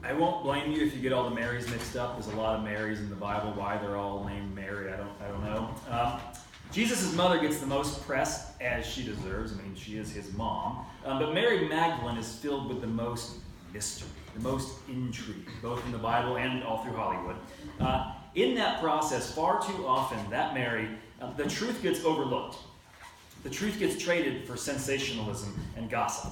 I won't blame you if you get all the Marys mixed up. There's a lot of Marys in the Bible. Why they're all named Mary, I don't know. Jesus' mother gets the most press, as she deserves. I mean, she is his mom. But Mary Magdalene is filled with the most mystery, the most intrigue, both in the Bible and all through Hollywood. In that process, far too often, that Mary, the truth gets overlooked. The truth gets traded for sensationalism and gossip.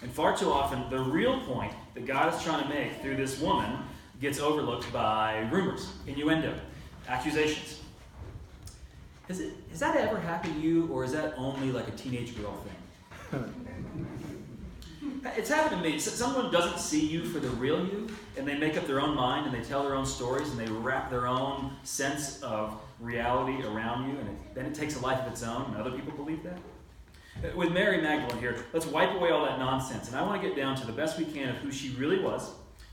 And far too often, the real point that God is trying to make through this woman gets overlooked by rumors, innuendo, accusations. Has that ever happened to you, or is that only like a teenage girl thing? It's happened to me. Someone doesn't see you for the real you, and they make up their own mind, and they tell their own stories, and they wrap their own sense of reality around you, and then it takes a life of its own, and other people believe that. With Mary Magdalene here, let's wipe away all that nonsense, and I want to get down to the best we can of who she really was,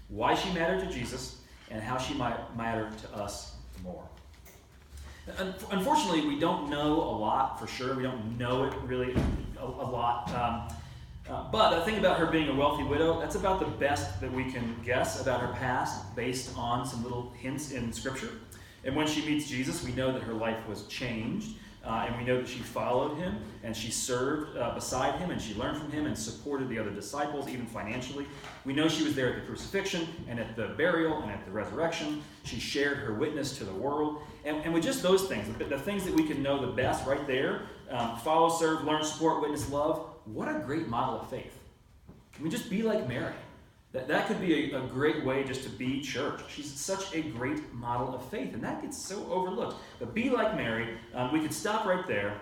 why she mattered to Jesus, and how she might matter to us more. Unfortunately, we don't know a lot for sure. We don't know it really a lot. But the thing about her being a wealthy widow, that's about the best that we can guess about her past based on some little hints in Scripture. And when she meets Jesus, we know that her life was changed. And we know that she followed him, and she served beside him, and she learned from him and supported the other disciples, even financially. We know she was there at the crucifixion and at the burial and at the resurrection. She shared her witness to the world. And with just those things, the things that we can know the best right there, follow, serve, learn, support, witness, love, what a great model of faith. Can we just be like Mary? That could be a great way just to be church. She's such a great model of faith, and that gets so overlooked. But be like Mary. We could stop right there,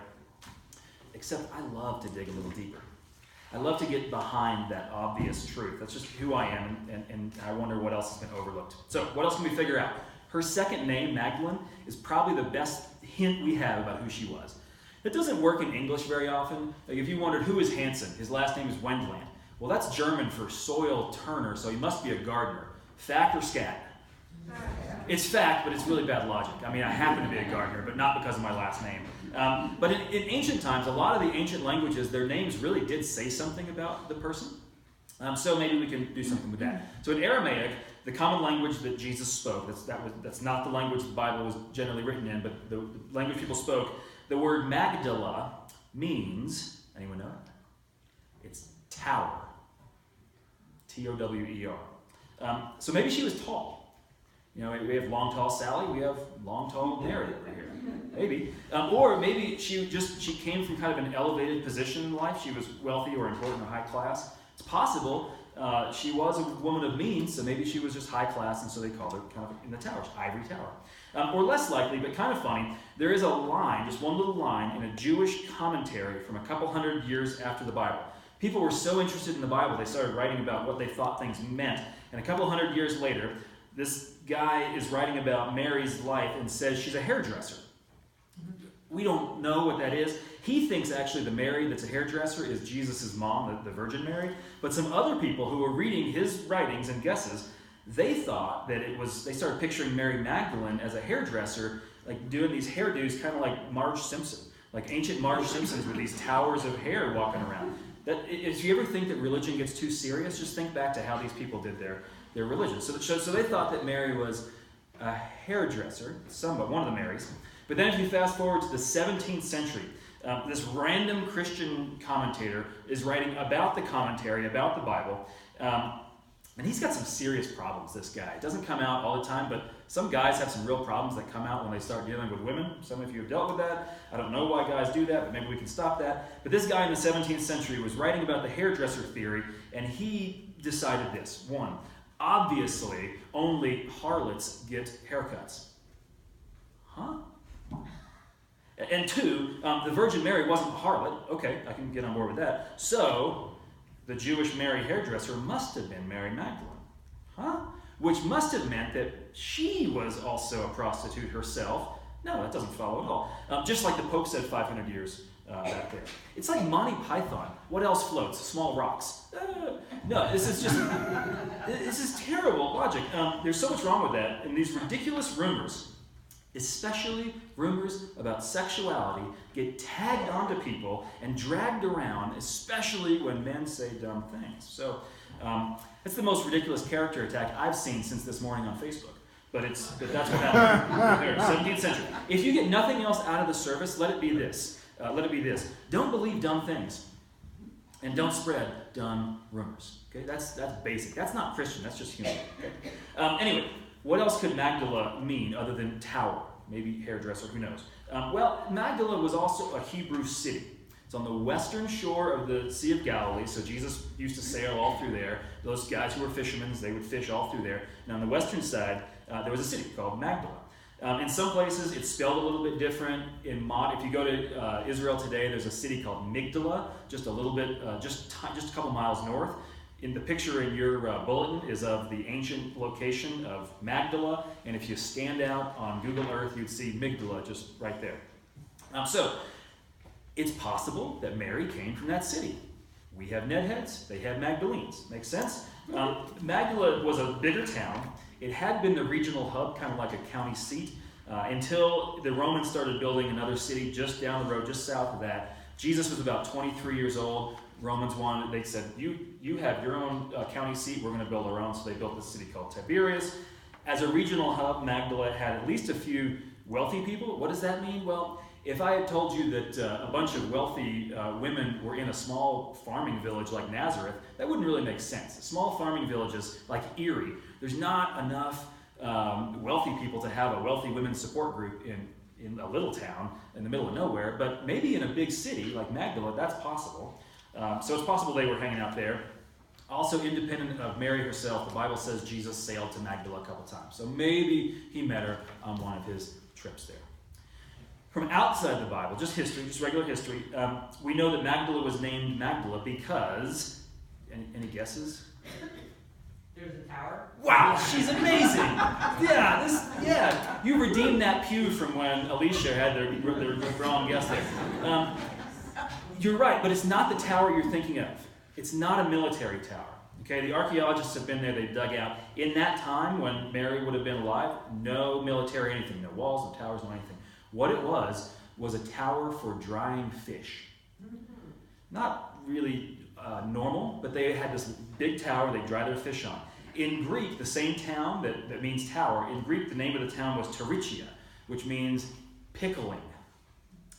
except I love to dig a little deeper. I love to get behind that obvious truth. That's just who I am, and I wonder what else has been overlooked. So what else can we figure out? Her second name, Magdalene, is probably the best hint we have about who she was. It doesn't work in English very often. Like if you wondered, who is Hansen? His last name is Wendlandt. Well, that's German for soil turner, so he must be a gardener. Fact or scat? It's fact, but it's really bad logic. I mean, I happen to be a gardener, but not because of my last name. But in ancient times, a lot of the ancient languages, their names really did say something about the person. So maybe we can do something with that. So in Aramaic, the common language that Jesus spoke, that's not the language the Bible was generally written in, but the language people spoke, the word Magdala means, anyone know? It's tower. T-O-W-E-R. So maybe she was tall. You know, we have long, tall Sally. We have long, tall Mary over here. Maybe. Or maybe she came from kind of an elevated position in life. She was wealthy or important or high class. It's possible she was a woman of means, so maybe she was just high class, and so they called her kind of in the towers, ivory tower. Or less likely, but kind of funny, there is a line, just one little line, in a Jewish commentary from a couple hundred years after the Bible. People were so interested in the Bible, they started writing about what they thought things meant. And a couple hundred years later, this guy is writing about Mary's life and says she's a hairdresser. We don't know what that is. He thinks actually the Mary that's a hairdresser is Jesus' mom, the Virgin Mary. But some other people who were reading his writings and guesses, they thought that they started picturing Mary Magdalene as a hairdresser, like doing these hairdos kind of like Marge Simpson, like ancient Marge Simpsons with these towers of hair walking around. If you ever think that religion gets too serious, just think back to how these people did their religion. So they thought that Mary was a hairdresser, one of the Marys. But then if you fast forward to the 17th century, this random Christian commentator is writing about the commentary, about the Bible, and he's got some serious problems, this guy. It doesn't come out all the time, but some guys have some real problems that come out when they start dealing with women. Some of you have dealt with that. I don't know why guys do that, but maybe we can stop that. But this guy in the 17th century was writing about the hairdresser theory, and he decided this. One, obviously, only harlots get haircuts. Huh? And two, the Virgin Mary wasn't a harlot. Okay, I can get on board with that. So, the Jewish Mary hairdresser must have been Mary Magdalene. Huh? Which must have meant that she was also a prostitute herself. No, that doesn't follow at all. Just like the Pope said 500 years back there. It's like Monty Python. What else floats? Small rocks. No, this is terrible logic. There's so much wrong with that. And these ridiculous rumors, especially rumors about sexuality, get tagged onto people and dragged around, especially when men say dumb things. So It's the most ridiculous character attack I've seen since this morning on Facebook. But that's what happened there, 17th century. If you get nothing else out of the service, let it be this. Don't believe dumb things. And don't spread dumb rumors. Okay, that's basic. That's not Christian. That's just human. Okay? Anyway, what else could Magdala mean other than tower? Maybe hairdresser. Who knows? Well, Magdala was also a Hebrew city. It's on the western shore of the Sea of Galilee, so Jesus used to sail all through there. Those guys who were fishermen, they would fish all through there. And on the western side, there was a city called Magdala. In some places, it's spelled a little bit different. If you go to Israel today, there's a city called Migdala, just a little bit, just a couple miles north. In the picture in your bulletin is of the ancient location of Magdala, and if you stand out on Google Earth, you'd see Migdala just right there. So it's possible that Mary came from that city. We have Nedheads, they have Magdalenes. Makes sense? Magdala was a bigger town. It had been the regional hub, kind of like a county seat, until the Romans started building another city just down the road, just south of that. Jesus was about 23 years old. Romans wanted, they said, you have your own county seat, we're going to build our own. So they built this city called Tiberias. As a regional hub, Magdala had at least a few wealthy people. What does that mean? Well, if I had told you that a bunch of wealthy women were in a small farming village like Nazareth, that wouldn't really make sense. Small farming villages like Erie, there's not enough wealthy people to have a wealthy women's support group in a little town in the middle of nowhere, but maybe in a big city like Magdala, that's possible. So it's possible they were hanging out there. Also, independent of Mary herself, the Bible says Jesus sailed to Magdala a couple times. So maybe he met her on one of his trips there. From outside the Bible, just history, just regular history, we know that Magdala was named Magdala because, any guesses? There's a tower. Wow, she's amazing. Yeah, you redeemed that pew from when Alicia had their wrong guess there. You're right, but it's not the tower you're thinking of. It's not a military tower. Okay, the archaeologists have been there, they've dug out. In that time, when Mary would have been alive, no military anything, no walls, no towers, no anything. What it was a tower for drying fish. Not really normal, but they had this big tower they dry their fish on. In Greek, the same town that means tower, in Greek the name of the town was Tarichia, which means pickling.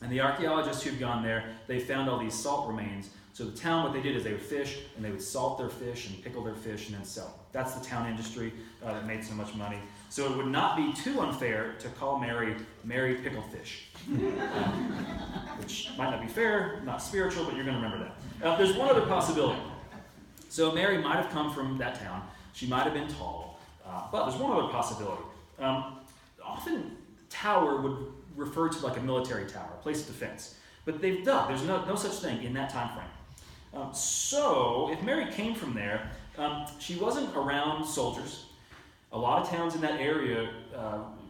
And the archaeologists who've gone there, they found all these salt remains. So the town, what they did is they would fish, and they would salt their fish and pickle their fish and then sell them. That's the town industry that made so much money. So it would not be too unfair to call Mary Pickled Fish. Which might not be fair, not spiritual, but you're going to remember that. There's one other possibility. So Mary might have come from that town. She might have been tall. But there's one other possibility. Often tower would refer to like a military tower, a place of defense. But they've dug. There's no such thing in that time frame. So if Mary came from there, she wasn't around soldiers. A lot of towns in that area,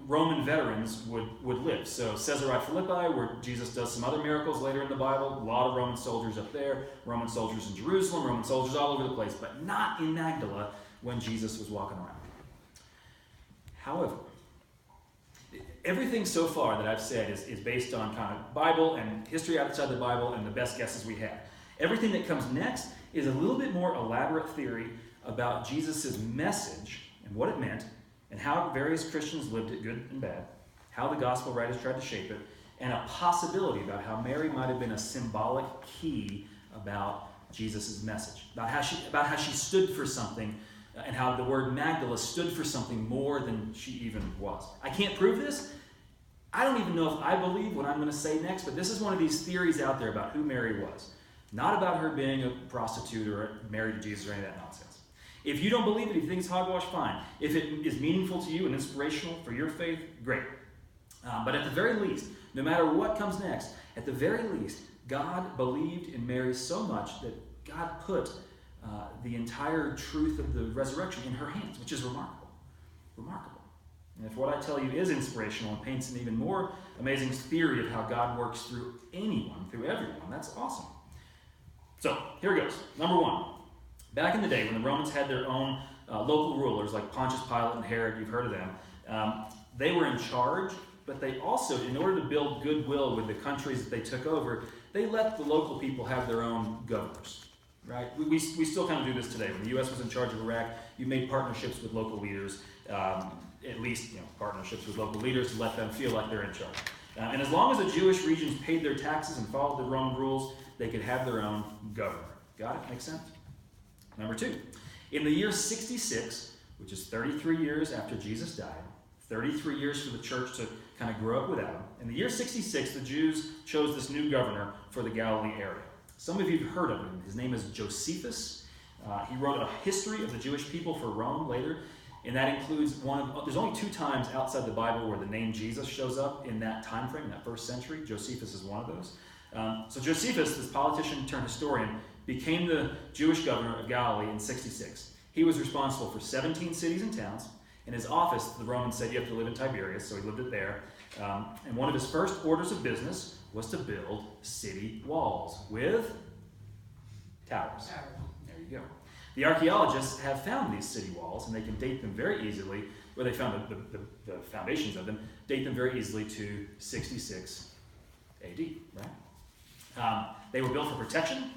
Roman veterans would live. So Caesarea Philippi, where Jesus does some other miracles later in the Bible, a lot of Roman soldiers up there, Roman soldiers in Jerusalem, Roman soldiers all over the place, but not in Magdala when Jesus was walking around. However, everything so far that I've said is based on kind of Bible and history outside the Bible and the best guesses we have. Everything that comes next is a little bit more elaborate theory about Jesus' message and what it meant, and how various Christians lived it, good and bad, how the gospel writers tried to shape it, and a possibility about how Mary might have been a symbolic key about Jesus' message, about how she stood for something, and how the word Magdala stood for something more than she even was. I can't prove this. I don't even know if I believe what I'm going to say next, but this is one of these theories out there about who Mary was. Not about her being a prostitute or married to Jesus or any of that nonsense. If you don't believe it, if you think it's hogwash, fine. If it is meaningful to you and inspirational for your faith, great. But at the very least, no matter what comes next, at the very least, God believed in Mary so much that God put the entire truth of the resurrection in her hands, which is remarkable. Remarkable. And if what I tell you is inspirational and paints an even more amazing theory of how God works through anyone, through everyone, that's awesome. So, here it goes. Number one. Back in the day, when the Romans had their own local rulers, like Pontius Pilate and Herod, you've heard of them, they were in charge, but they also, in order to build goodwill with the countries that they took over, they let the local people have their own governors. right? We still kind of do this today. When the U.S. was in charge of Iraq, you made partnerships with local leaders, at least partnerships with local leaders to let them feel like they're in charge. And as long as the Jewish regions paid their taxes and followed the Roman rules, they could have their own governor. Got it? Makes sense? Number 2, in the year 66, which is 33 years after Jesus died, 33 years for the church to kind of grow up without him. In the year 66, the Jews chose this new governor for the Galilee area. Some of you have heard of him. His name is Josephus. He wrote a history of the Jewish people for Rome later, and that includes there's only 2 times outside the Bible where the name Jesus shows up in that time frame, in that first century. Josephus is one of those. So Josephus, this politician turned historian, became the Jewish governor of Galilee in 66. He was responsible for 17 cities and towns. In his office, the Romans said you have to live in Tiberias, so he lived it there. And one of his first orders of business was to build city walls with towers. There you go. The archaeologists have found these city walls, and they can date them very easily, where they found the foundations of them, date them very easily to 66 AD, right? They were built for protection,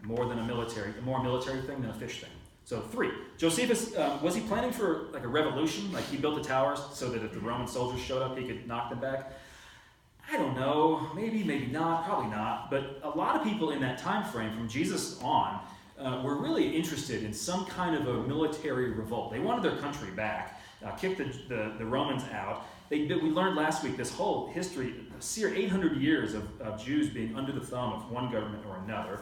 more military thing than a fish thing. So 3, Josephus, was he planning for like a revolution? Like he built the towers so that if the Roman soldiers showed up, he could knock them back? I don't know. Maybe, maybe not. Probably not. But a lot of people in that time frame, from Jesus on, were really interested in some kind of a military revolt. They wanted their country back, kick the Romans out. We learned last week this whole history, 800 years of Jews being under the thumb of one government or another.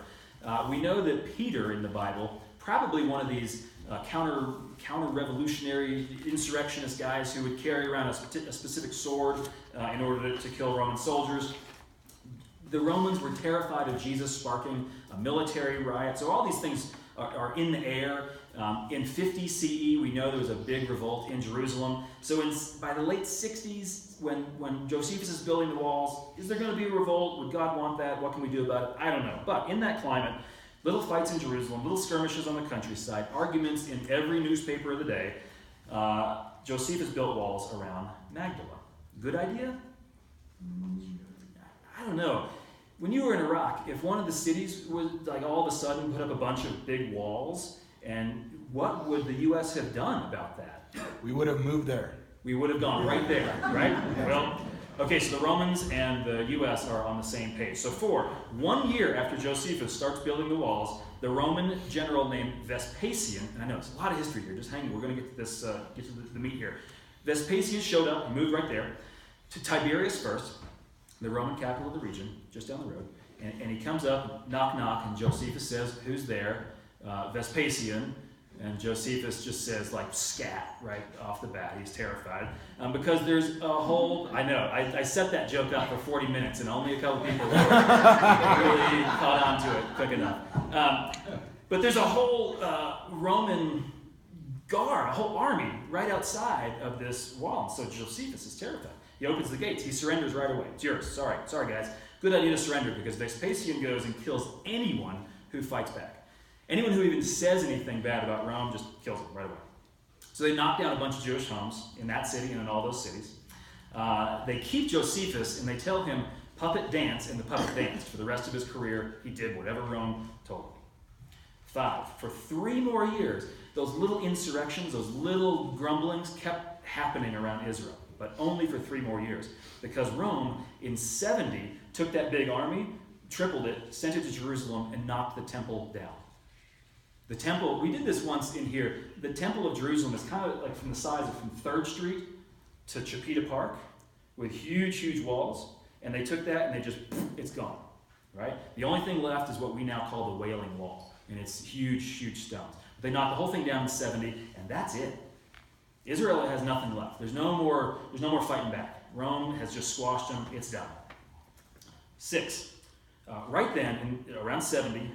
We know that Peter in the Bible, probably one of these counter-revolutionary insurrectionist guys who would carry around a specific sword in order to kill Roman soldiers. The Romans were terrified of Jesus sparking a military riot. So all these things are in the air. In 50 CE, we know there was a big revolt in Jerusalem. So by the late 60s, when Josephus is building the walls, is there going to be a revolt? Would God want that? What can we do about it? I don't know. But in that climate, little fights in Jerusalem, little skirmishes on the countryside, arguments in every newspaper of the day, Josephus built walls around Magdala. Good idea? I don't know. When you were in Iraq, if one of the cities would like all of a sudden put up a bunch of big walls, and what would the U.S. have done about that? We would have moved there. We would have gone right there, right? Well, okay, so the Romans and the U.S. are on the same page. So 1 year after Josephus starts building the walls, the Roman general named Vespasian, and I know it's a lot of history here, just hang on, we're going to get to this, get to the meat here. Vespasian showed up, he moved right there, to Tiberias first, the Roman capital of the region, just down the road, and he comes up, knock, knock, and Josephus says, who's there? Vespasian. And Josephus just says, like, scat right off the bat. He's terrified. Because there's a whole, I know, I set that joke up for 40 minutes, and only a couple people really caught on to it quick enough. But there's a whole Roman guard, a whole army right outside of this wall. So Josephus is terrified. He opens the gates. He surrenders right away. It's yours. Sorry, guys. Good idea to surrender, because Vespasian goes and kills anyone who fights back. Anyone who even says anything bad about Rome just kills them right away. So they knock down a bunch of Jewish homes in that city and in all those cities. They keep Josephus, and they tell him puppet dance, and the puppet danced. For the rest of his career, he did whatever Rome told him. 5, for 3 more years, those little insurrections, those little grumblings kept happening around Israel, but only for 3 more years. Because Rome, in 70, took that big army, tripled it, sent it to Jerusalem, and knocked the temple down. The temple, we did this once in here, the Temple of Jerusalem is kind of like from the size of from 3rd Street to Chapita Park with huge, huge walls. And they took that and they just, it's gone, right? The only thing left is what we now call the Wailing Wall. And it's huge, huge stones. But they knocked the whole thing down in 70, and that's it. Israel has nothing left. There's no more fighting back. Rome has just squashed them. It's done. 6, right then, around 70,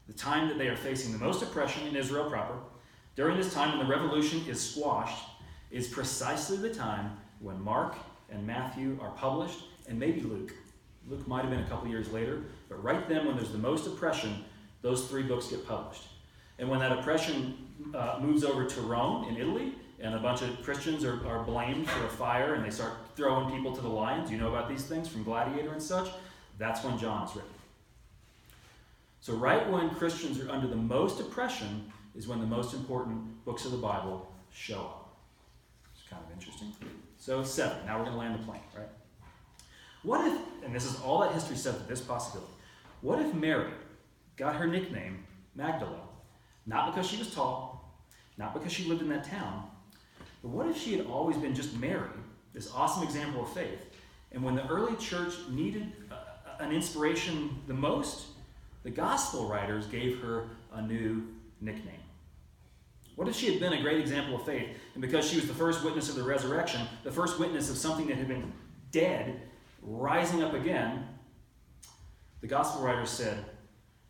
the time that they are facing the most oppression in Israel proper, during this time when the revolution is squashed, is precisely the time when Mark and Matthew are published, and maybe Luke. Luke might have been a couple years later, but right then when there's the most oppression, those 3 books get published. And when that oppression moves over to Rome in Italy, and a bunch of Christians are blamed for a fire, and they start throwing people to the lions, you know about these things from Gladiator and such, that's when John is written. So right when Christians are under the most oppression is when the most important books of the Bible show up. It's kind of interesting. So 7. Now we're going to land the plane, right? What if, and this is all that history said for this possibility, what if Mary got her nickname Magdala, not because she was tall, not because she lived in that town, but what if she had always been just Mary, this awesome example of faith, and when the early church needed an inspiration the most, the gospel writers gave her a new nickname? What if she had been a great example of faith, and because she was the first witness of the resurrection, the first witness of something that had been dead, rising up again, the gospel writers said,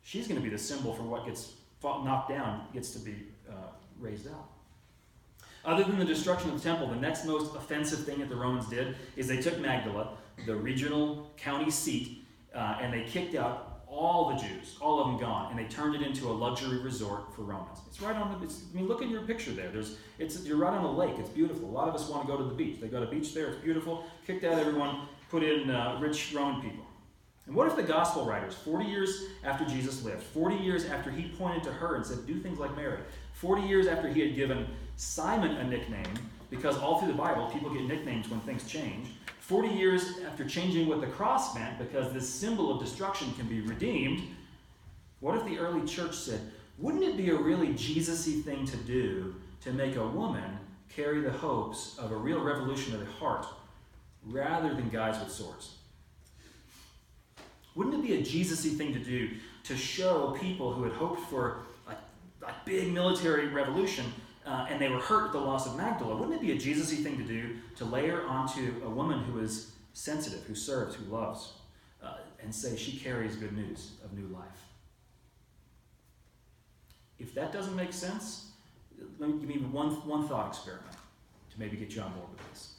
she's going to be the symbol for what gets knocked down, gets to be raised up. Other than the destruction of the temple, the next most offensive thing that the Romans did is they took Magdala, the regional county seat, and they kicked out all the Jews, all of them gone, and they turned it into a luxury resort for Romans. It's right on the, look at your picture there. You're right on a lake. It's beautiful. A lot of us want to go to the beach. They got a beach there. It's beautiful. Kicked out everyone, put in rich Roman people. And what if the gospel writers, 40 years after Jesus lived, 40 years after he pointed to her and said, do things like Mary, 40 years after he had given Simon a nickname, because all through the Bible, people get nicknames when things change, 40 years after changing what the cross meant, because this symbol of destruction can be redeemed, what if the early church said, wouldn't it be a really Jesus-y thing to do to make a woman carry the hopes of a real revolution of the heart rather than guys with swords? Wouldn't it be a Jesus-y thing to do to show people who had hoped for a big military revolution and they were hurt at the loss of Magdala? Wouldn't it be a Jesus-y thing to do to layer onto a woman who is sensitive, who serves, who loves, and say she carries good news of new life? If that doesn't make sense, let me give you one thought experiment to maybe get you on board with this.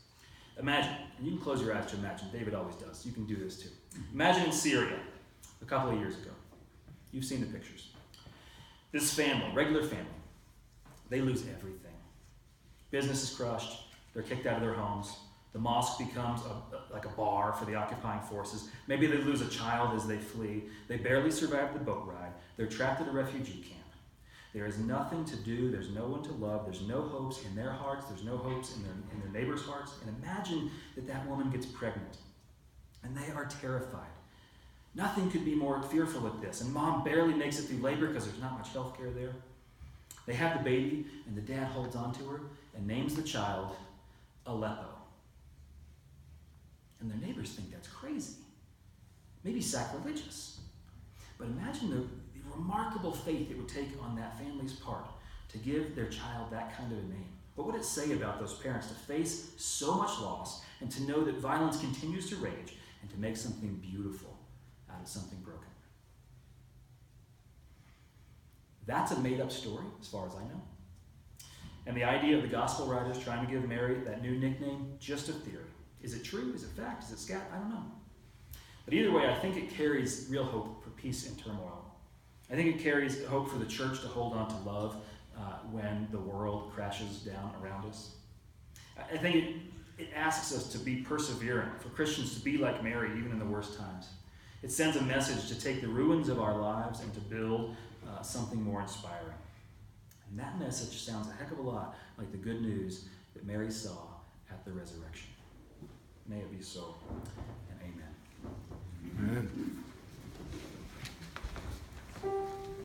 Imagine, and you can close your eyes to imagine, David always does, you can do this too. Imagine in Syria, a couple of years ago. You've seen the pictures. This family, regular family, they lose everything. Business is crushed, they're kicked out of their homes, the mosque becomes like a bar for the occupying forces. Maybe they lose a child as they flee, they barely survive the boat ride, they're trapped at a refugee camp. There is nothing to do, there's no one to love, there's no hopes in their hearts, there's no hopes in their neighbors' hearts. And imagine that woman gets pregnant, and they are terrified. Nothing could be more fearful at this. And mom barely makes it through labor because there's not much health care there. They have the baby, and the dad holds on to her and names the child Aleppo. And their neighbors think that's crazy, maybe sacrilegious. But imagine the remarkable faith it would take on that family's part to give their child that kind of a name. What would it say about those parents to face so much loss and to know that violence continues to rage and to make something beautiful out of something broken? That's a made-up story, as far as I know. And the idea of the gospel writers trying to give Mary that new nickname, just a theory. Is it true? Is it fact? Is it scat? I don't know. But either way, I think it carries real hope for peace in turmoil. I think it carries hope for the church to hold on to love when the world crashes down around us. I think it asks us to be perseverant, for Christians to be like Mary even in the worst times. It sends a message to take the ruins of our lives and to build something more inspiring. And that message sounds a heck of a lot like the good news that Mary saw at the resurrection. May it be so, and amen. Amen.